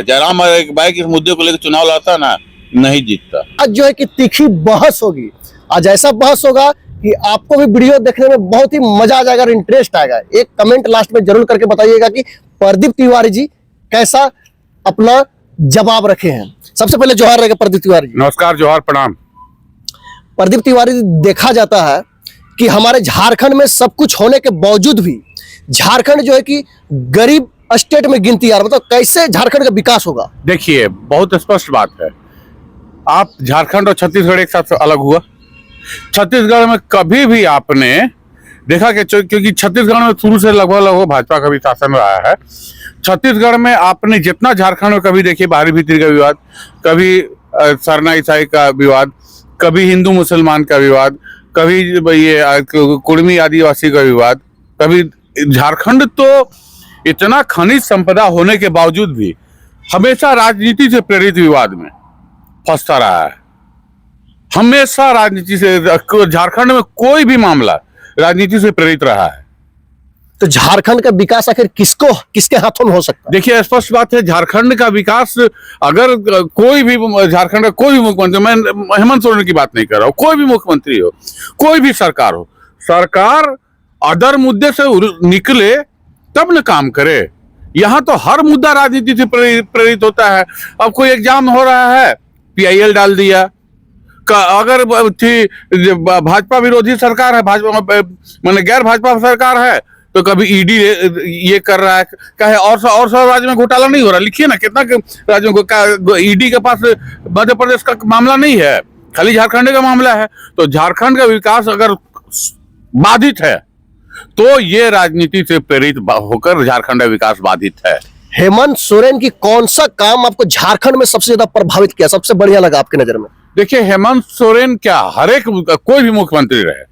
जयराम एक बाइक इस मुद्दे को लेकर चुनाव लड़ता ना, नहीं जीतता। आज जो है कि तीखी बहस होगी। आज ऐसा बहस होगा कि आपको भी वीडियो देखने में बहुत ही मजा आ जाएगा और इंटरेस्ट आएगा। एक कमेंट लास्ट में जरूर करके बताइएगा कि प्रदीप तिवारी जी कैसा अपना जवाब रखे हैं। सबसे पहले जोहार रहेगा प्रदीप तिवारी जी। नमस्कार, जोहार, प्रणाम। प्रदीप तिवारी जी, देखा जाता है कि हमारे झारखंड में सब कुछ होने के बावजूद भी झारखंड जो है कि गरीब स्टेट में गिनती आ रहा है। मतलब कैसे झारखंड का विकास होगा? देखिए, बहुत स्पष्ट बात है। आप झारखंड और छत्तीसगढ़ एक साथ अलग हुआ। छत्तीसगढ़ में कभी भी आपने देखा कि क्योंकि छत्तीसगढ़ में शुरू से लगभग भाजपा का भी शासन रहा है। छत्तीसगढ़ में आपने जितना झारखंड में कभी देखिए बाहरी भीतरी का विवाद, कभी सरना ईसाई का विवाद, कभी हिंदू मुसलमान का विवाद, कभी ये कुर्मी आदिवासी का विवाद, कभी झारखंड तो इतना खनिज संपदा होने के बावजूद भी हमेशा राजनीति से प्रेरित विवाद में फंसता रहा है। हमेशा राजनीति से, झारखंड में कोई भी मामला राजनीति से प्रेरित रहा है। तो झारखंड का विकास आखिर किसके हाथों में हो सकता है? देखिए, स्पष्ट बात है, झारखंड का विकास अगर कोई भी झारखंड का कोई भी मुख्यमंत्री, मैं हेमंत सोरेन की बात नहीं कर रहा हूं, कोई भी मुख्यमंत्री हो, कोई भी सरकार हो, सरकार अदर मुद्दे से निकले तब न काम करे। यहाँ तो हर मुद्दा राजनीति से प्रेरित होता है। अब कोई एग्जाम हो रहा है, PIL डाल दिया। अगर भाजपा विरोधी सरकार है, भाजपा माने गैर भाजपा सरकार है, तो कभी ED ये कर रहा है, कहे और सब राज्य में घोटाला नहीं हो रहा। लिखिए ना, कितना राज्यों को ED के पास मध्य प्रदेश का मामला नहीं है, खाली झारखंड का मामला है। तो झारखंड का विकास अगर बाधित है तो ये राजनीति से प्रेरित होकर झारखंड का विकास बाधित है। हेमंत सोरेन की कौन सा काम आपको झारखंड में सबसे ज्यादा प्रभावित किया, सबसे बढ़िया लगा आपकी नजर में? देखिए, हेमंत सोरेन क्या, हर एक कोई भी मुख्यमंत्री रहे,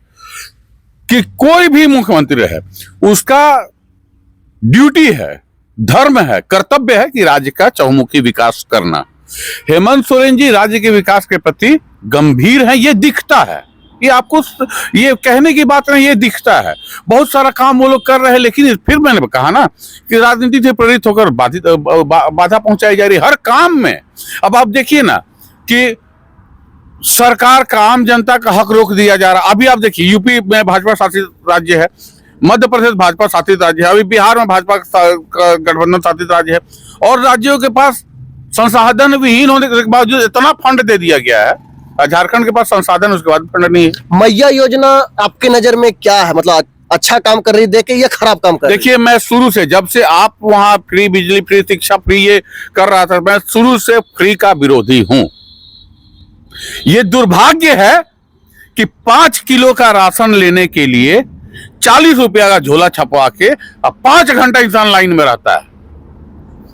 कि कोई भी मुख्यमंत्री रहे, उसका ड्यूटी है, धर्म है, कर्तव्य है कि राज्य का चहुमुखी विकास करना। हेमंत सोरेन जी राज्य के विकास के प्रति गंभीर हैं, ये दिखता है। ये आपको ये कहने की बात नहीं, ये दिखता है। बहुत सारा काम वो लोग कर रहे हैं, लेकिन फिर मैंने कहा ना कि राजनीति से प्रेरित होकर बाधा पहुंचाई जा रही है हर काम में। अब आप देखिए ना कि सरकार का, आम जनता का हक रोक दिया जा रहा। अभी आप देखिए, यूपी में भाजपा शासित राज्य है, मध्य प्रदेश भाजपा शासित राज्य है, अभी बिहार में भाजपा गठबंधन शासित राज्य है, और राज्यों के पास संसाधन विहीन होने के बावजूद इतना फंड दे दिया गया है। झारखंड के पास संसाधन, उसके बाद फंड नहीं है। मैया योजना आपकी नजर में क्या है? मतलब अच्छा काम कर रही देखे या खराब काम कर रही? देखिए, मैं शुरू से, जब से आप वहां फ्री बिजली, फ्री शिक्षा, फ्री ये कर रहा था, मैं शुरू से फ्री का विरोधी हूं। ये दुर्भाग्य है कि 5 किलो का राशन लेने के लिए 40 रुपया का झोला छपवा के अब 5 घंटा इंसान लाइन में रहता है।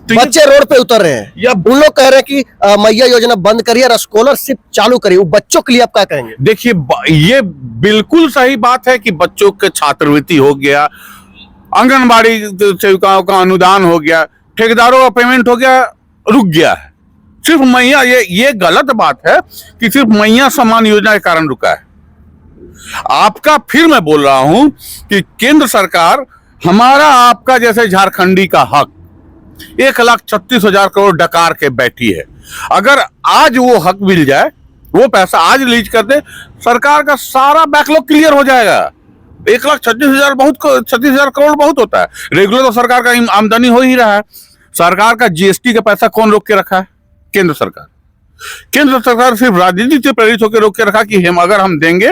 तो बच्चे रोड पे उतर रहे हैं, या उन लोग कह रहे हैं कि मैया योजना बंद करिए और स्कॉलरशिप चालू करिए। वो बच्चों के लिए आप क्या कहेंगे? देखिए, ये बिल्कुल सही बात है कि बच्चों के छात्रवृत्ति हो गया, आंगनबाड़ी सेविकाओं का अनुदान हो गया, ठेकेदारों का पेमेंट हो गया, रुक गया है। सिर्फ मैया, ये गलत बात है कि सिर्फ मैया सम्मान योजना के कारण रुका है। आपका, फिर मैं बोल रहा हूं कि केंद्र सरकार हमारा आपका जैसे झारखंडी का हक 1,36,000 करोड़ डकार के बैठी है। अगर आज वो हक मिल जाए, वो पैसा आज रिलीज कर दे, सरकार का सारा बैकलॉग क्लियर हो जाएगा। 1,36,000 करोड़ बहुत होता है। रेगुलर तो सरकार का आमदनी हो ही रहा है। सरकार का GST का पैसा कौन रोक के रखा है? केंद्र सरकार। केंद्र सरकार सिर्फ राजनीति से प्रेरित होकर रोक के रखा कि अगर हम देंगे,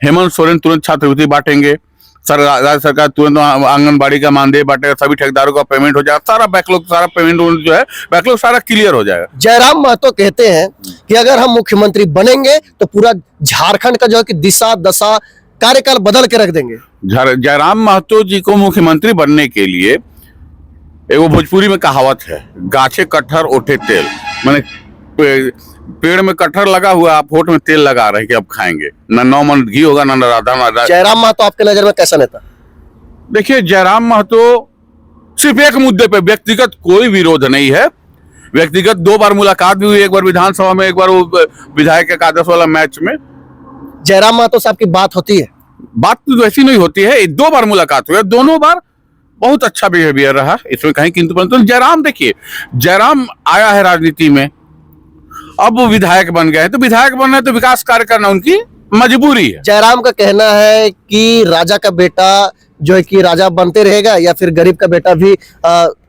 हेमंत सोरेन तुरंत छात्रवृत्ति बांटेंगे, राज्य सरकार तुरंत आंगनबाड़ी का मानदेय बांटेगा, सभी ठेकेदारों का पेमेंट हो जाएगा, सारा बैकलॉग, सारा पेमेंट जो है बैकलॉग सारा क्लियर हो जाएगा। जयराम महतो कहते हैं कि अगर हम मुख्यमंत्री बनेंगे तो पूरा झारखंड का जो है कि दिशा दशा कार्यकाल बदल के रख देंगे। जयराम महतो जी को मुख्यमंत्री बनने के लिए, वो भोजपुरी में कहावत है, गाछे कटहर ओठे तेल, माने पेड़ में कटहर लगा हुआ, आप होठ में तेल लगा रहे कि अब खाएंगे, ना 9 मन घी होगा, ना राधा। जयराम महतो आपके नजर में कैसा नेता? देखिए, जयराम महतो सिर्फ एक मुद्दे पे व्यक्तिगत कोई विरोध नहीं है। व्यक्तिगत 2 बार मुलाकात भी हुई, एक बार विधानसभा में, एक बार वो विधायक एकादश वाला मैच में। जयराम महतो साहब की बात होती है? बात तो वैसी नहीं होती है। 2 बार मुलाकात हुई, दोनों बार बहुत अच्छा बिहेवियर रहा, इसमें कहीं किंतु परंतु। जयराम देखिए, जयराम आया है राजनीति में, अब वो विधायक बन गए हैं, तो विधायक बनना है तो विकास कार्य करना उनकी मजबूरी है। जयराम का कहना है कि राजा का बेटा जो है कि राजा बनते रहेगा या फिर गरीब का बेटा भी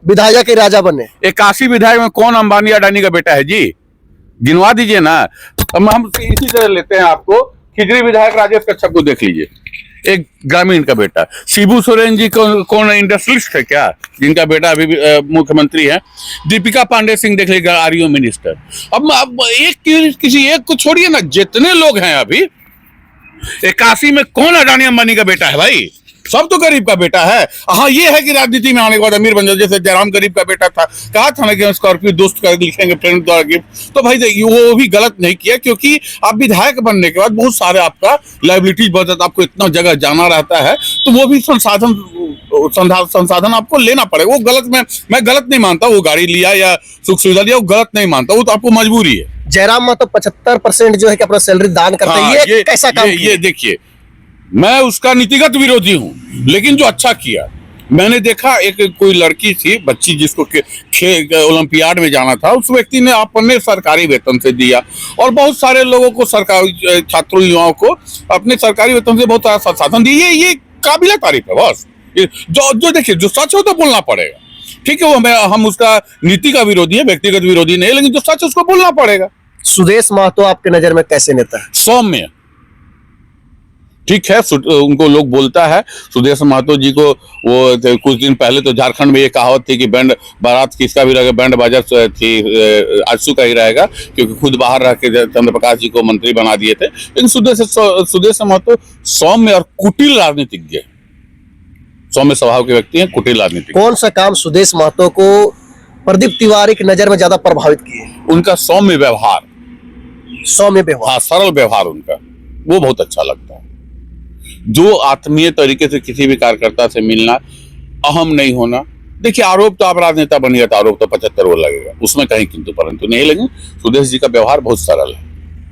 विधायक के राजा बने। 81 विधायक में कौन अंबानी अडानी का बेटा है जी? गिनवा दीजिए ना। हम इसी तरह लेते हैं, आपको खिजरी विधायक राजेश कच्छप को देख लीजिए, एक ग्रामीण का बेटा। शिबू सोरेन जी कौन इंडस्ट्रियलिस्ट है क्या, जिनका बेटा अभी मुख्यमंत्री है। दीपिका पांडे सिंह देख लीजिएगा, आरईओ मिनिस्टर। अब किसी एक को छोड़िए ना, जितने लोग हैं अभी 81 में कौन अडानी अंबानी का बेटा है भाई? सब तो गरीब का बेटा है। हाँ, ये है कि राजनीति में आने के बाद अमीर बन जाओ, जैसे जयराम गरीब का बेटा था, कहा था ना कि स्कॉर्पियो दोस्त का लिखेंगे फ्रेंड द्वारा गिफ्ट। तो भाई देखिए, वो भी गलत नहीं किया, क्योंकि आप विधायक बनने के बाद बहुत सारे आपका लाइबिलिटीज बढ़ जाता है, आपको इतना जगह जाना रहता है, तो वो भी संसाधन आपको लेना पड़ेगा। वो गलत, मैं गलत नहीं मानता, वो गाड़ी लिया या सुख सुविधा लिया, वो गलत नहीं मानता, वो तो आपको मजबूरी है। जयराम महतो 75% जो है कि अपना सैलरी दान करते हैं, ये कैसा काम? ये देखिए, मैं उसका नीतिगत विरोधी हूं, लेकिन जो अच्छा किया, मैंने देखा एक कोई लड़की थी, बच्ची, जिसको ओलंपियाड में जाना था, उस व्यक्ति ने अपने सरकारी वेतन से दिया, और बहुत सारे लोगों को, सरकारी छात्रों युवाओं को अपने सरकारी वेतन से बहुत सारा संसाधन दिए। ये काबिल तारीफ है। बस जो देखिए, जो सच हो तो बोलना पड़ेगा, ठीक है। वो हम उसका नीति का विरोधी है, व्यक्तिगत विरोधी नहीं, लेकिन जो सच है उसको बोलना पड़ेगा। सुदेश महतो आपके नजर में कैसे नेता है? सौम्य, ठीक है। उनको लोग बोलता है सुदेश महतो जी को, वो कुछ दिन पहले तो झारखंड में ये कहावत थी कि बैंड बारात किसका भी रहेगा, बैंड बाजा थी आजसू का ही रहेगा, क्योंकि खुद बाहर रह के चंद्र प्रकाश जी को मंत्री बना दिए थे। लेकिन सुदेश महतो सौम्य और कुटिल राजनीतिज्ञ, सौम्य स्वभाव के व्यक्ति हैं, कुटिल राजनीतिज्ञ। कौन सा काम सुदेश महतो को प्रदीप तिवारी की नजर में ज्यादा प्रभावित किए? उनका सौम्य व्यवहार, सौम्य व्यवहार, हाँ, सरल व्यवहार उनका, वो बहुत अच्छा लगता है। जो आत्मीय तरीके से किसी भी कार्यकर्ता से मिलना, अहम नहीं होना। देखिए, आरोप तो आप राजनेता बनिए तो आरोप तो 75 वो लगेगा, उसमें कहीं किंतु परंतु नहीं, लेकिन सुदेश जी का व्यवहार बहुत सरल है।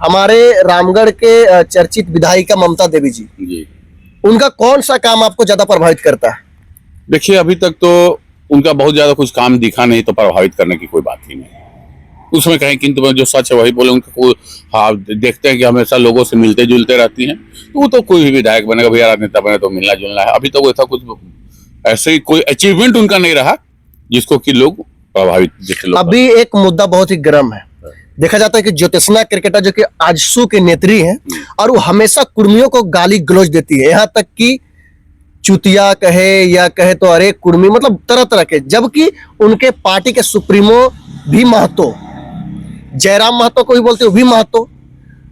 हमारे रामगढ़ के चर्चित विधायिका ममता देवी जी, उनका कौन सा काम आपको ज्यादा प्रभावित करता है? देखिए, अभी तक तो उनका बहुत ज्यादा कुछ काम दिखा नहीं, तो प्रभावित करने की कोई बात ही नहीं। उसमें कहीं किंतु जो सच है वही बोले। उनको हाँ, देखते हैं कि हमेशा लोगों से मिलते जुलते रहती हैं, तो वो तो कोई भी विधायक बनेगा, भैया राजनेता बने तो मिलना जुलना है। अभी तक ऐसा कुछ, ऐसे ही कोई अचीवमेंट उनका नहीं रहा जिसको कि लोग प्रभावित। अभी एक मुद्दा बहुत ही गर्म है, देखा जाता है कि ज्योत्सना क्रिकेटर जो कि आजसू के नेत्री हैं, और वो हमेशा कुर्मियों को गाली गलौज देती है, यहाँ तक कि चुतिया कहे या कहे तो अरे कुर्मी, मतलब तरह तरह के, जबकि उनके पार्टी के सुप्रीमो भी महतो, जयराम महतो को भी बोलते, वो भी महतो,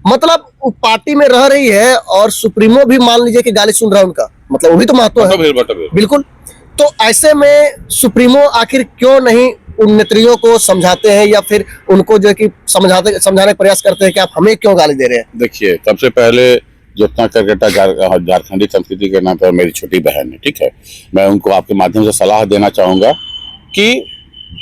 मतलब वो पार्टी में रह रही है और सुप्रीमो भी मान लीजिए कि गाली सुन रहा है उनका, मतलब वो भी तो महतो है। बिल्कुल। तो ऐसे में सुप्रीमो आखिर क्यों नहीं उन नेत्रियों को समझाते हैं, या फिर उनको जो है कि समझाने का प्रयास करते हैं कि आप हमें क्यों गाली दे रहे हैं? देखिए, सबसे पहले जितना क्रिकेटर झारखंडी संस्कृति के नाम पर मेरी छोटी बहन है, ठीक है, मैं उनको आपके माध्यम से सलाह देना चाहूंगा कि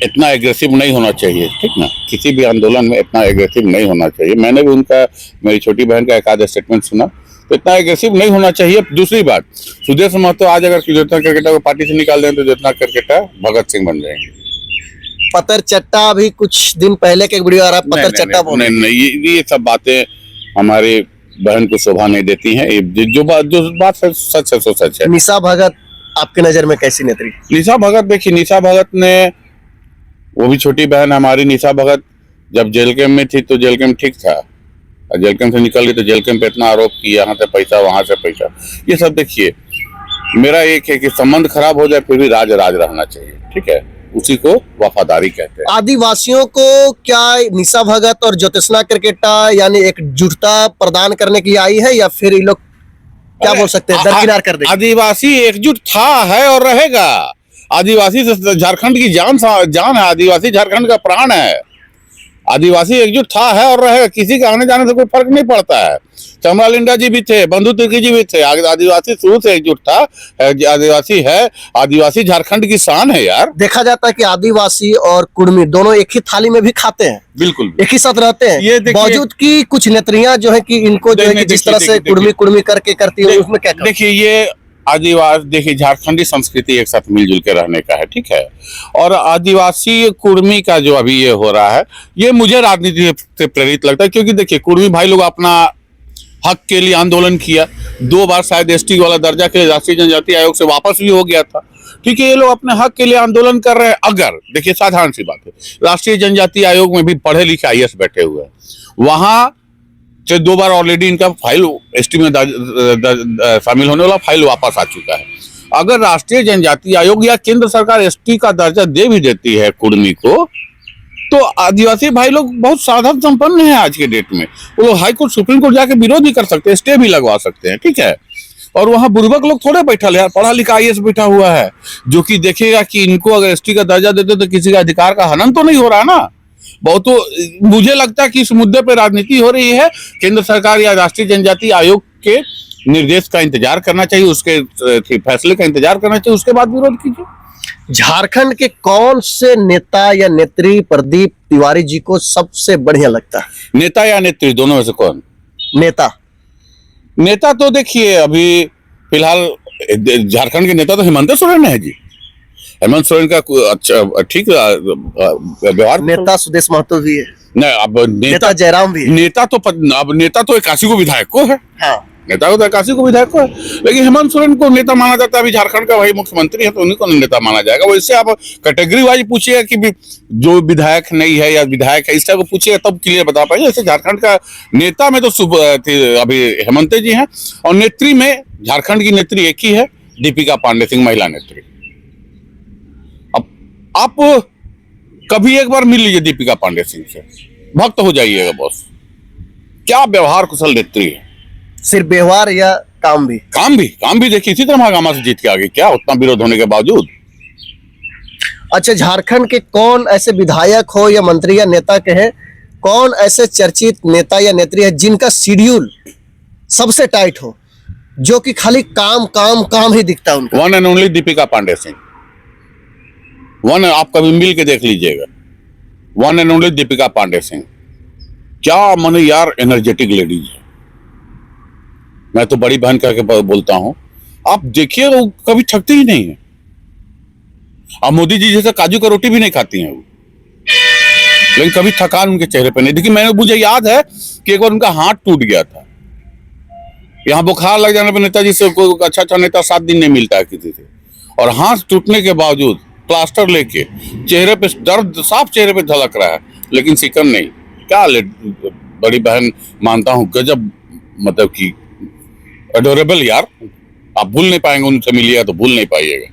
इतना एग्रेसिव नहीं होना चाहिए, ठीक ना। किसी भी आंदोलन में इतना एग्रेसिव नहीं होना चाहिए। मैंने भी उनका, मेरी छोटी बहन का एक आध स्टेटमेंट सुना, तो इतना एग्रेसिव नहीं होना चाहिए। दूसरी बात, सुदेश महतो आज अगर ज्योत्सना क्रिकेटर को पार्टी से निकाल दें तो ज्योत्सना क्रिकेटर भगत सिंह बन जाएंगे। पतर चट्टा, अभी कुछ दिन पहले के वीडियो आ रहा है, पतर चट्टा बोल, नहीं, ये सब बातें हमारी बहन को शोभा नहीं देती हैं। जो बात सच है सो सच है। निशा भगत आपके नजर में कैसी नेत्री? निशा भगत, देखिए, निशा भगत ने, वो भी छोटी बहन हमारी, निशा भगत जब जेल कैंप में थी तो जेल कैंप ठीक था, और जेल कैंप से निकल गई तो जेल कैंप पे इतना आरोप किया, यहाँ से पैसा वहां से पैसा, ये सब। देखिए, मेरा एक है कि संबंध खराब हो जाए फिर भी राज रहना चाहिए, ठीक है, उसी को वफादारी कहते हैं। आदिवासियों को क्या निशा भगत और ज्योत्सना क्रिकेटर यानी एकजुटता प्रदान करने के लिए आई है, या फिर ये लोग क्या बोल सकते हैं, दरकिनार कर देंगे? आदिवासी एकजुट था, है और रहेगा। आदिवासी झारखंड की जान है, आदिवासी झारखंड का प्राण है। आदिवासी एकजुट था, है और रहेगा। किसी के आने जाने से कोई फर्क नहीं पड़ता है। चमरा लिंडा जी भी थे, बंधु तिर्की जी भी थे। आदिवासी शुरू से एकजुट था, आदिवासी है, आदिवासी झारखंड की शान है यार। देखा जाता है कि आदिवासी और कुर्मी दोनों एक ही थाली में भी खाते हैं, बिल्कुल एक ही साथ रहते हैं, बावजूद की कुछ नेत्रियां जो है कि इनको जो है कि जिस तरह से कुर्मी करके करती है, उसमें क्या? देखिए, ये आदिवासी, देखिए झारखंडी संस्कृति एक साथ मिलजुल के रहने का है, ठीक है। और आदिवासी कुर्मी का जो अभी ये हो रहा है, ये मुझे राजनीति से प्रेरित लगता है, क्योंकि देखिए कुर्मी भाई लोग अपना हक के लिए आंदोलन किया, 2 बार शायद एसटी वाला दर्जा के लिए राष्ट्रीय जनजाति आयोग से वापस भी हो गया था, ठीक है। ये लोग अपने हक के लिए आंदोलन कर रहे हैं। अगर देखिए साधारण सी बात है, राष्ट्रीय जनजाति आयोग में भी पढ़े लिखे आईएएस बैठे हुए हैं, वहां से 2 बार ऑलरेडी इनका फाइल एसटी में शामिल होने वाला फाइल वापस आ चुका है। अगर राष्ट्रीय जनजाति आयोग या केंद्र सरकार एसटी का दर्जा दे भी देती है कुर्मी को, तो आदिवासी भाई लोग बहुत साधन संपन्न हैं आज के डेट में। वो लोग हाई कोर्ट सुप्रीम कोर्ट जाके विरोध भी कर सकते हैं, स्टे भी लगवा सकते हैं, ठीक है। और वहां बुर्बक लोग थोड़े बैठल है, पढ़ा लिखा आईएएस बैठा हुआ है, जो कि देखेगा कि इनको अगर एसटी का दर्जा देते तो किसी का अधिकार का हनन तो नहीं हो रहा ना। बहुत तो मुझे लगता है कि इस मुद्दे पर राजनीति हो रही है। केंद्र सरकार या राष्ट्रीय जनजाति आयोग के निर्देश का इंतजार करना चाहिए, उसके फैसले का इंतजार करना चाहिए, उसके बाद विरोध कीजिए। झारखंड के कौन से नेता या नेत्री प्रदीप तिवारी जी को सबसे बढ़िया लगता है? नेता या नेत्री, दोनों में से कौन? नेता। नेता तो देखिए अभी फिलहाल झारखंड के नेता तो हेमंत सोरेन है जी। हेमंत सोरेन का अच्छा ठीक व्यवहार। नेता सुदेश महतो भी है। नहीं, अब नेता जयराम भी है। नेता तो अब नेता तो 81 को विधायक को है। हाँ। नेता को तो 81 को विधायक को है, लेकिन हेमंत सोरेन को नेता माना जाता है। अभी झारखंड का भाई मुख्यमंत्री है तो उन्हीं को नेता माना जाएगा। वैसे आप कैटेगरी वाइज पूछिएगा कि जो विधायक नहीं है या विधायक है, इस तरह को पूछिएगा तब क्लियर बता पाएंगे। जैसे झारखंड का नेता में तो अभी हेमंत जी हैं, और नेत्री में झारखंड की नेत्री एक ही है, दीपिका पांडे सिंह, महिला नेत्री। अब आप कभी एक बार मिल लीजिए दीपिका पांडे सिंह से, भक्त हो जाइएगा बॉस। क्या व्यवहार कुशल नेत्री है। सिर्फ व्यवहार या काम भी? काम भी देखिए, इसी तरह महागामा से जीत के आ गई, क्या उतना विरोध होने के बावजूद। अच्छा, झारखंड के कौन ऐसे विधायक हो या मंत्री या नेता कहे, कौन ऐसे चर्चित नेता या नेत्री है जिनका शेड्यूल सबसे टाइट हो, जो कि खाली काम काम काम ही दिखता है उनको? One and only Deepika Pandey Singh. आप कभी मिल के देख लीजिएगा, one and only Deepika Pandey Singh. क्या मन यार, एनर्जेटिक लेडीज है। मैं तो बड़ी बहन करके बोलता हूं, आप देखिए वो कभी थकती ही नहीं है। अब मोदी जी जैसे काजू का रोटी भी नहीं खाती हैं वो, लेकिन कभी थकान उनके चेहरे पे नहीं देखी। मुझे याद है कि एक बार उनका हाथ टूट गया था, यहाँ बुखार लग जाने पर नेताजी से कोई अच्छा नेता 7 दिन नहीं मिलता है किसी से, और हाथ टूटने के बावजूद प्लास्टर लेके चेहरे पे दर्द साफ चेहरे पे झलक रहा है, लेकिन सिकन नहीं। क्या बड़ी बहन मानता हूं, गजब, मतलब कि एडोरेबल यार। आप भूल नहीं पाएंगे, उनसे मिलिएगा तो भूल नहीं पाइएगा।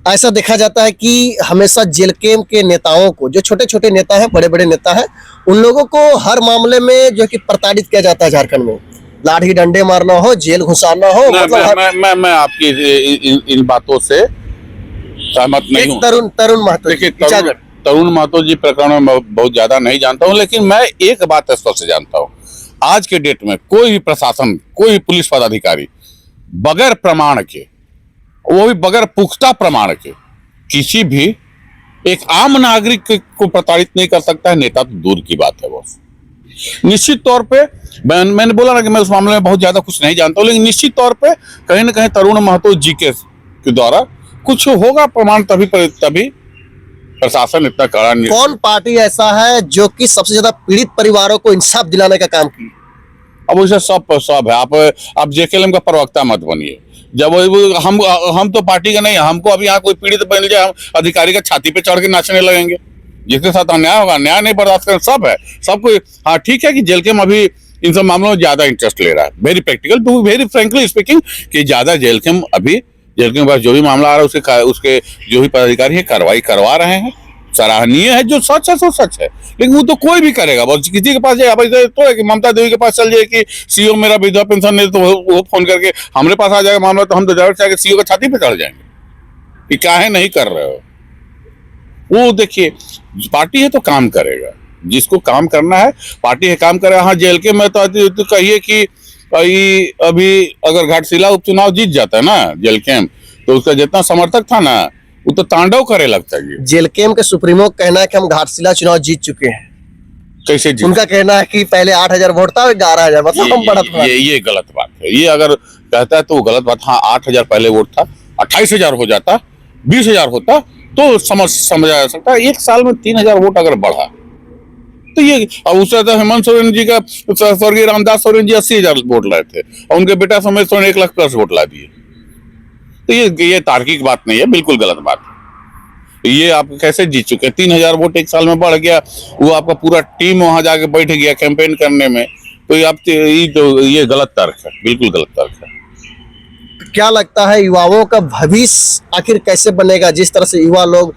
ऐसा देखा जाता है कि हमेशा जेलकेम के नेताओं को, जो छोटे छोटे नेता हैं, बड़े बड़े नेता हैं, उन लोगों को हर मामले में जो है कि प्रताड़ित किया जाता है। झारखंड में लाठी डंडे मारना हो, जेल घुसाना हो, मतलब मैं आपकी इन बातों से सहमत नहीं हूँ। तरुण महतो, देखिए तरुण महतो जी प्रकरण में बहुत ज्यादा नहीं जानता हूँ, लेकिन मैं एक बात स्पष्ट जानता हूँ, आज के डेट में कोई भी प्रशासन, कोई भी पुलिस पदाधिकारी बगैर प्रमाण के, वो भी बगैर पुख्ता प्रमाण के, किसी भी एक आम नागरिक को प्रताड़ित नहीं कर सकता है। नेता तो दूर की बात है बॉस। निश्चित तौर पे मैंने बोला ना कि मैं उस मामले में बहुत ज्यादा कुछ नहीं जानता हूँ, लेकिन निश्चित तौर पे कहीं ना कहीं तरुण महतो जी के द्वारा कुछ होगा प्रमाण, तभी प्रशासन इतना कड़ा नहीं। कौन पार्टी ऐसा है जो कि सबसे ज्यादा पीड़ित परिवारों को इंसाफ दिलाने का काम की? अब उसे सब है। आप जेकेएलएम का प्रवक्ता मत बनिए। जब हम तो पार्टी का नहीं, हमको अभी यहाँ कोई पीड़ित बन जाए, हम अधिकारी का छाती पे चढ़ के नाचने लगेंगे। जिसके साथ अन्याय होगा, अन्याय नहीं बर्दाश्त करें। सब है, सबको। हाँ ठीक है कि जेलकेम अभी इन सब मामलों में ज्यादा इंटरेस्ट ले रहा है। Very practical, to very frankly speaking, कि ज्यादा जेलकेम के पास जो भी मामला आ रहा है उसके जो भी पदाधिकारी है कार्रवाई करवा रहे हैं। सराहनीय है, जो सच है सो सच है, लेकिन वो तो कोई भी करेगा। बस किसी के पास जाए तो है कि ममता देवी के पास चल जाए कि सीओ मेरा विधवा पेंशन नहीं, तो वो फोन करके हमारे पास आ जाएगा मामला, तो हम तो डायरेक्ट जाके सीओ का छाती पे चढ़ जाएंगे कि काहे नहीं कर रहे हो। वो देखिए, पार्टी है तो काम करेगा, जिसको काम करना है पार्टी है काम करेगा। हाँ, जेलके में तो कहिए कि अभी अगर घाटशिला उपचुनाव जीत जाता है ना जेलकेम, तो उसका जितना समर्थक था ना, वो तो तांडव करे लगता है। जेलकेम के सुप्रीमो का कहना है कि हम घाटशिला चुनाव जीत चुके हैं। कैसे जीत? उनका कहना है कि पहले 8,000 वोट था, 11,000, मतलब हम बढ़त हुआ। ये गलत बात है। ये अगर कहता है तो वो गलत बात। हाँ, 8,000 पहले वोट था, 28,000 हो जाता, 20,000 होता तो समझा जा सकता है। एक साल में 3,000 वोट अगर बढ़ा तो ये, अब उससे तो हेमंत सोरेन जी का, स्वर्गीय रामदास सोरेन जी 80,000 वोट लाए थे और उनके बेटा समेत सोरेन 1 लाख प्लस वोट ला दिए। तो ये तार्किक बात नहीं है, बिल्कुल गलत बात है। ये आप कैसे जीत चुके हैं? 3,000 वोट एक साल में बढ़ गया, वो आपका पूरा टीम वहां जाके बैठ गया कैंपेन करने में, तो ये गलत तर्क है, बिल्कुल गलत तर्क है। क्या लगता है युवाओं का भविष्य आखिर कैसे बनेगा? जिस तरह से युवा लोग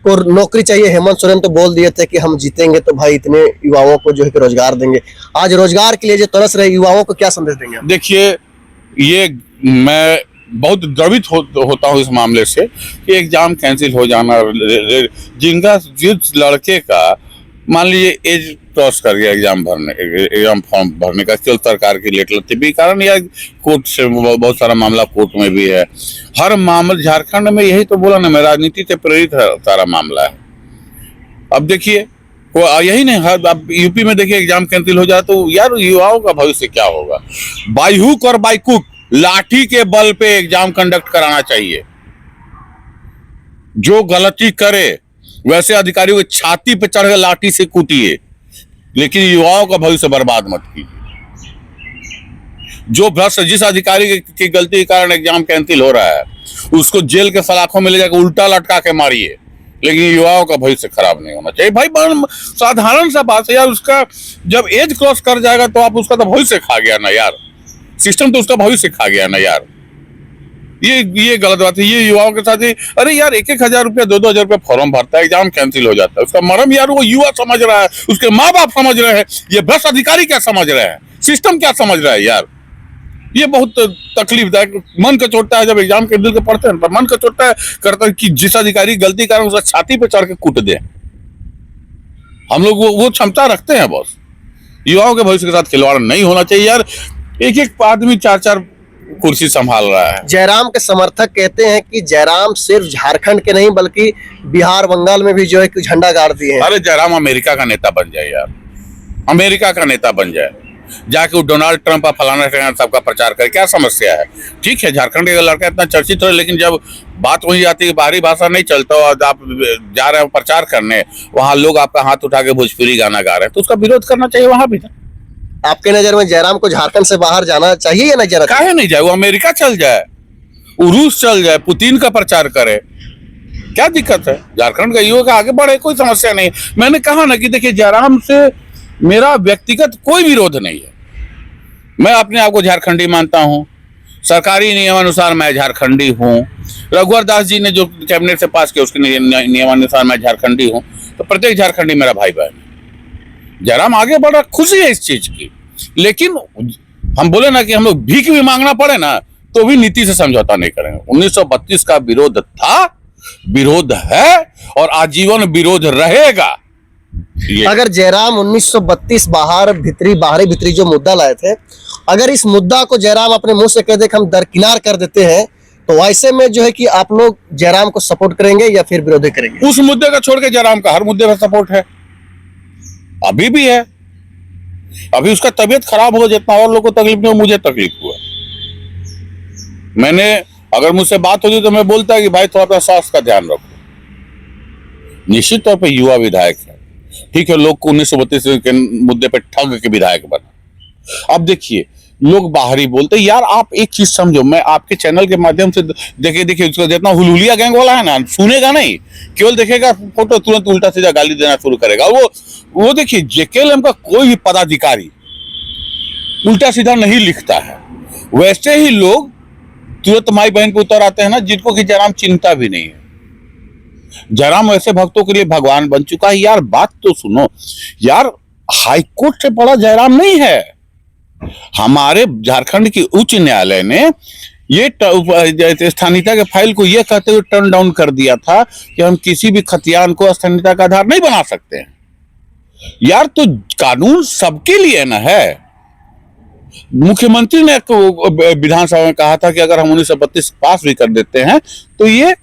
को नौकरी चाहिए, हेमंत सोरेन तो बोल दिए थे कि हम जीतेंगे तो भाई इतने युवाओं को जो है कि रोजगार देंगे। आज रोजगार के लिए जो तरस रहे युवाओं को क्या संदेश देंगे? देखिए, ये मैं बहुत द्रवित होता हूँ इस मामले से कि एग्जाम कैंसिल हो जाना, जिनका जिस लड़के का मान लीजिए एज क्रॉस कर गया एग्जाम फॉर्म भरने का, केवल सरकार की लेट लतीफी कारण या कोर्ट से बहुत सारा मामला कोर्ट में भी है। हर मामला झारखंड में, यही तो बोला ना मैं, राजनीति से प्रेरित सारा मामला है। अब देखिए, यही नहीं, हर अब यूपी में देखिए एग्जाम कैंसिल हो जाए तो यार युवाओं का भविष्य क्या होगा? बाई हुक और बाई कुक, लाठी के बल पे एग्जाम कंडक्ट कराना चाहिए। जो गलती करे वैसे अधिकारियों की छाती पे चढ़कर लाठी से कूटिए, लेकिन युवाओं का भविष्य बर्बाद मत कीजिए। जो भ्रष्ट, जिस अधिकारी की गलती के कारण एग्जाम कैंसिल हो रहा है उसको जेल के सलाखों में ले जाकर उल्टा लटका के मारिए, लेकिन युवाओं का भविष्य खराब नहीं होना चाहिए। भाई साधारण सा बात है यार, उसका जब एज क्रॉस कर जाएगा तो आप उसका तो भविष्य खा गया ना यार, सिस्टम तो उसका भविष्य खा गया ना यार। ये गलत बात है। ये युवाओं के साथ ही, अरे यार 1,000 रुपया 2,000 रुपया फॉर्म भरता है, एग्जाम कैंसिल हो जाता है, उसका मरम यार वो युवा समझ रहा है, उसके माँ बाप समझ रहे हैं, ये भ्रष्ट अधिकारी क्या समझ रहे हैं, सिस्टम क्या समझ रहा है यार। ये बहुत तकलीफदायक, मन का चोटता है जब एग्जाम के दिल के पढ़ते हैं, पर मन का चोटता है करता है कि जिस अधिकारी गलती कारण उसका छाती पे चढ़ के कूट दे। हम लोग वो क्षमता रखते हैं बॉस। युवाओं के भविष्य के साथ खिलवाड़ नहीं होना चाहिए यार। एक आदमी 4-4 कुर्सी संभाल रहा है। जयराम के समर्थक कहते हैं कि जयराम सिर्फ झारखंड के नहीं बल्कि बिहार बंगाल में भी जो है कि झंडा गाड़ दिए हैं। अरे जयराम अमेरिका का नेता बन जाए यार, अमेरिका का नेता बन जाए, जाके वो डोनाल्ड ट्रंप और फलाना सबका प्रचार करे, क्या समस्या है? ठीक है, झारखंड का लड़का इतना चर्चित हो, लेकिन जब बात वही आती है, बाहरी भाषा नहीं चलता और आप जा रहे हो प्रचार करने, वहां लोग आपका हाथ उठा के भोजपुरी गाना गा रहे हैं, तो उसका विरोध करना चाहिए वहां भी। आपके नजर में जयराम को झारखंड से बाहर जाना चाहिए या नहीं जाना चाहिए? काहे नहीं जाए? वो अमेरिका चल जाए, वो रूस चल जाए, पुतिन का प्रचार करे, क्या दिक्कत है? झारखंड का युवा का आगे बढ़े, कोई समस्या नहीं। मैंने कहा ना कि देखिए, जयराम से मेरा व्यक्तिगत कोई विरोध नहीं है। मैं अपने आप को झारखंडी मानता हूँ, सरकारी नियमानुसार मैं झारखंडी हूँ। रघुवर दास जी ने जो कैबिनेट से पास किया उसके नियमानुसार मैं झारखंडी हूँ, तो प्रत्येक झारखंडी मेरा भाई बहन है। जयराम आगे बढ़ रहा, खुशी है इस चीज की, लेकिन हम बोले ना कि हम लोग भीख भी मांगना पड़े ना तो भी नीति से समझौता नहीं करेंगे। 1932 का विरोध था, विरोध है और आजीवन विरोध रहेगा। अगर जयराम 1932 बाहरी भीतरी जो मुद्दा लाए थे, अगर इस मुद्दा को जयराम अपने मुंह से कह दे कि हम दरकिनार कर देते हैं, तो ऐसे में जो है कि आप लोग जयराम को सपोर्ट करेंगे या फिर विरोध करेंगे? उस मुद्दे का छोड़ के जयराम का हर मुद्दे पर सपोर्ट है, अभी भी है। अभी उसका तबीयत खराब हो, जितना और लोगों को तकलीफ नहीं हो, मुझे तकलीफ हुआ। मैंने, अगर मुझसे बात होती तो मैं बोलता है कि भाई थोड़ा अपना स्वास्थ्य का ध्यान रखो। निश्चित तौर पे युवा विधायक है, ठीक है, लोग को 1932 के मुद्दे पे ठग के विधायक बना। अब देखिए, लोग बाहरी बोलते यार, आप एक चीज समझो, मैं आपके चैनल के माध्यम से देखिए उसका जितना हुलहुलिया गैंग वाला है ना, सुनेगा नहीं, केवल देखेगा फोटो, तुरंत उल्टा सीधा गाली देना शुरू करेगा। वो देखिए, जेकेएलएम का कोई भी पदाधिकारी उल्टा सीधा नहीं लिखता है, वैसे ही लोग तुरंत माई बहन पे उतर आते हैं ना, जिनको कि जयराम चिंता भी नहीं है। जयराम वैसे भक्तों के लिए भगवान बन चुका है यार। बात तो सुनो यार, हाईकोर्ट से बड़ा जयराम नहीं है। हमारे झारखंड की उच्च न्यायालय ने ये स्थानीयता के फाइल को ये कहते हुए टर्न डाउन कर दिया था कि हम किसी भी खतियान को स्थानीयता का आधार नहीं बना सकते हैं यार। तो कानून सबके लिए ना है। मुख्यमंत्री ने विधानसभा में कहा था कि अगर हम 1932 पास भी कर देते हैं तो ये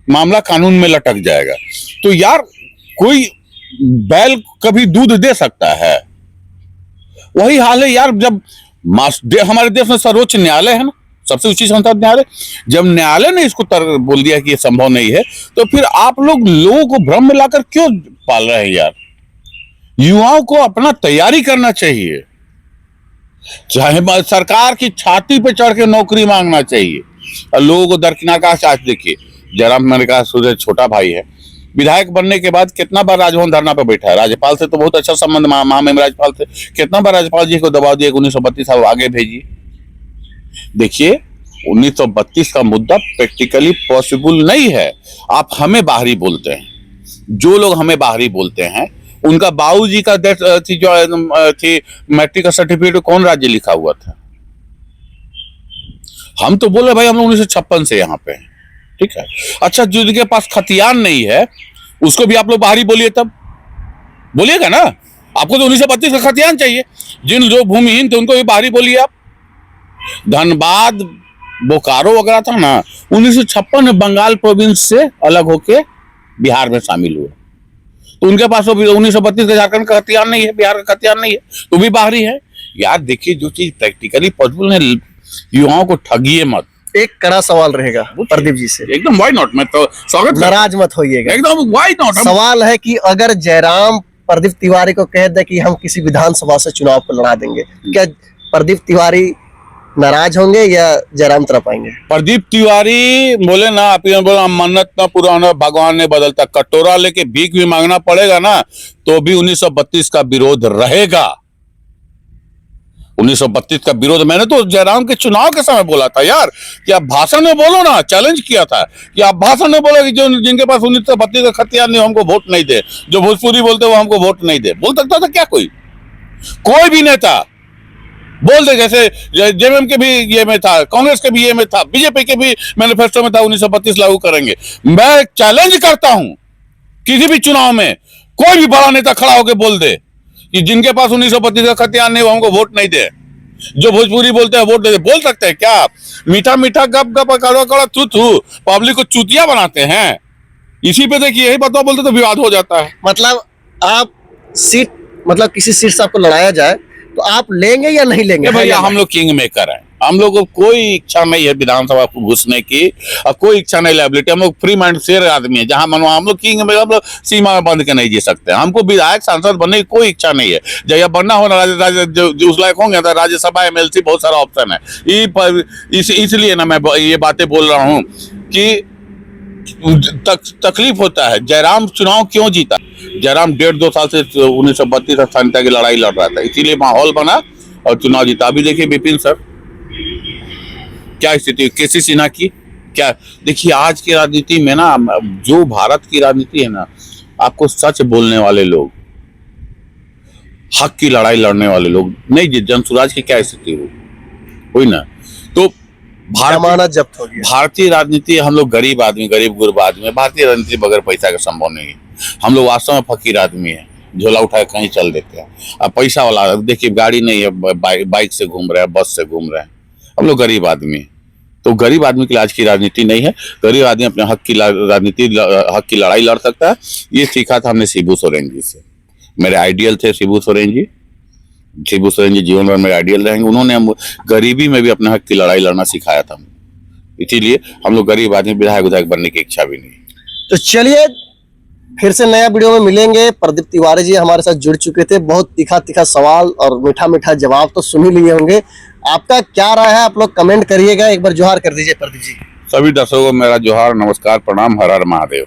मामला कानून में लटक जाएगा। तो यार, कोई बैल कभी दूध दे सकता है? वही हाल है यार, जब हमारे देश में सर्वोच्च न्यायालय है ना, सबसे ऊंची संस्था न्यायालय, जब न्यायालय ने इसको बोल दिया कि ये संभव नहीं है, तो फिर आप लोगों को भ्रम में लाकर क्यों पाल रहे हैं यार? युवाओं को अपना तैयारी करना चाहिए, चाहे सरकार की छाती पे चढ़ के नौकरी मांगना चाहिए, और लोगों को दरकिनार का। आज देखिए, जयराम मैंने कहा सूर्य छोटा भाई है, विधायक बनने के बाद कितना बार राजभवन धरना पे बैठा है। राज्यपाल से तो बहुत अच्छा संबंध, महामहिम राज्यपाल से कितना बार राज्यपाल जी को दबाव दिया 1932 साल आगे भेजिए। देखिए 1932 का मुद्दा प्रैक्टिकली पॉसिबल नहीं है। आप हमें बाहरी बोलते हैं, जो लोग हमें बाहरी बोलते हैं उनका बाबूजी का डेथ थी, जो थी मैट्रिक का सर्टिफिकेट कौन राज्य लिखा हुआ था? हम तो बोले भाई हम लोग 1956 से यहाँ पे हैं, ठीक है। अच्छा, जिनके पास खतियान नहीं है उसको भी आप लोग बाहरी बोलिए, तब बोलिएगा ना। आपको तो 1932 का खतियान चाहिए। जिन जो भूमिहीन थे उनको भी बाहरी बोलिए आप। धनबाद, बोकारो वगैरह था ना, 1956 में बंगाल प्रोविंस से अलग होके बिहार में शामिल हुए, तो उनके पास 1932 का झारखंड का खतियान नहीं है, बिहार का खतियान नहीं है, तो भी बाहरी है यार। देखिए, जो चीज प्रैक्टिकली पॉसिबल है, युवाओं को ठगिए मत। एक कड़ा सवाल रहेगा प्रदीप जी से, एकदम व्हाई नॉट, मैं तो स्वागत, नाराज मत होइएगा, एकदम व्हाई नॉट। सवाल है कि अगर जयराम प्रदीप तिवारी को कह दे कि हम किसी विधानसभा से चुनाव को लड़ा देंगे, क्या प्रदीप तिवारी नाराज होंगे या जयराम तरफ आएंगे? प्रदीप तिवारी बोले ना, आप बोला मन्नत ना पूरा होना भगवान ने बदलता, कटोरा लेके भीख भी मांगना पड़ेगा ना, तो भी 1932 का विरोध रहेगा। 1932 का विरोध मैंने तो जयराम के चुनाव के समय बोला था यार, कि आप भाषण में बोलो ना, चैलेंज किया था कि आप भाषण में बोलो कि जो जिनके पास 1932 का खतियान नहीं हमको वोट नहीं दे, जो भोजपुरी बोलते वो हमको वोट नहीं दे। बोल सकता था क्या कोई भी नेता बोल दे? जैसे जेएमएम के भी ये में था, कांग्रेस के भी ये में था, बीजेपी के भी मैनिफेस्टो में था 1932 लागू करेंगे। मैं चैलेंज करता हूं, किसी भी चुनाव में कोई भी बड़ा नेता खड़ा होकर बोल दे कि जिनके पास 1932 का खतियान नहीं वो हमको वोट नहीं दे, जो भोजपुरी बोलते हैं वोट दे दे। बोल सकते हैं क्या? मीठा मीठा गप गप कड़वा कड़वा थू थू, पब्लिक को चूतिया बनाते हैं। इसी पे देखिए, यही बात बोलते तो विवाद हो जाता है। मतलब आप सीट, मतलब किसी सीट से आपको लड़ाया जाए तो आप लेंगे या नहीं लेंगे? भैया हम लोग किंग मेकर हैं, हम लोग को कोई इच्छा नहीं है विधानसभा को घुसने की, और कोई इच्छा नहीं लाइबिलिटी। हम लोग फ्री माइंड शेर आदमी है, जहां मनवा हम लोग किंग में, हम लोग सीमा में बंद के नहीं जी सकते। हमको विधायक सांसद बनने की कोई इच्छा नहीं है। जब बनना हो ना जो उस लायक होंगे तो राज्यसभा एमएलसी बहुत सारा ऑप्शन है। इसलिए ना मैं ये बातें बोल रहा हूँ कि तकलीफ होता है। जयराम चुनाव क्यों जीता? जयराम 1.5-2 साल से 1932 स्थानीयता की लड़ाई लड़ रहा था, इसीलिए माहौल बना और चुनाव जीता। अभी देखिए विपिन सर क्या स्थिति, केसी सिन्हा की क्या। देखिए आज की राजनीति में ना, जो भारत की राजनीति है ना, आपको सच बोलने वाले लोग, हक की लड़ाई लड़ने वाले लोग नहीं जीत। जनसुराज की क्या स्थिति हुई ना, तो जमानत जब्त हो गया। भारतीय राजनीति, हम लोग गरीब आदमी, गरीब गुरबा आदमी, भारतीय राजनीति बगैर पैसा का संभव नहीं है। हम लोग वास्तव में फकीर आदमी है, झोला उठाए कहीं चल देते हैं। अब पैसा वाला देखिए, गाड़ी नहीं है, बाइक से घूम रहे हैं, बस से घूम रहे हैं। हम लोग गरीब आदमी है, तो गरीब आदमी के लिए आज की राजनीति नहीं है। गरीब आदमी अपने हक की राजनीति, हक की लड़ाई लड़ सकता है। ये सीखा था हमने शिबू सोरेन जी से। मेरे आइडियल थे शिबू सोरेन जी। शिबू सोरेन जी जीवन भर मेरे आइडियल रहेंगे। उन्होंने हम गरीबी में भी अपने हक की लड़ाई लड़ना सिखाया था। इसीलिए हम लोग गरीब आदमी विधायक बनने की इच्छा भी नहीं। तो चलिए फिर से नया वीडियो में मिलेंगे। प्रदीप तिवारी जी हमारे साथ जुड़ चुके थे। बहुत तीखा तीखा सवाल और मीठा मीठा जवाब तो सुन ही लिए होंगे। आपका क्या राय है, आप लोग कमेंट करिएगा। एक बार जोहार कर दीजिए प्रदीप जी। सभी दर्शकों को मेरा जोहार, नमस्कार, प्रणाम, हर हर महादेव।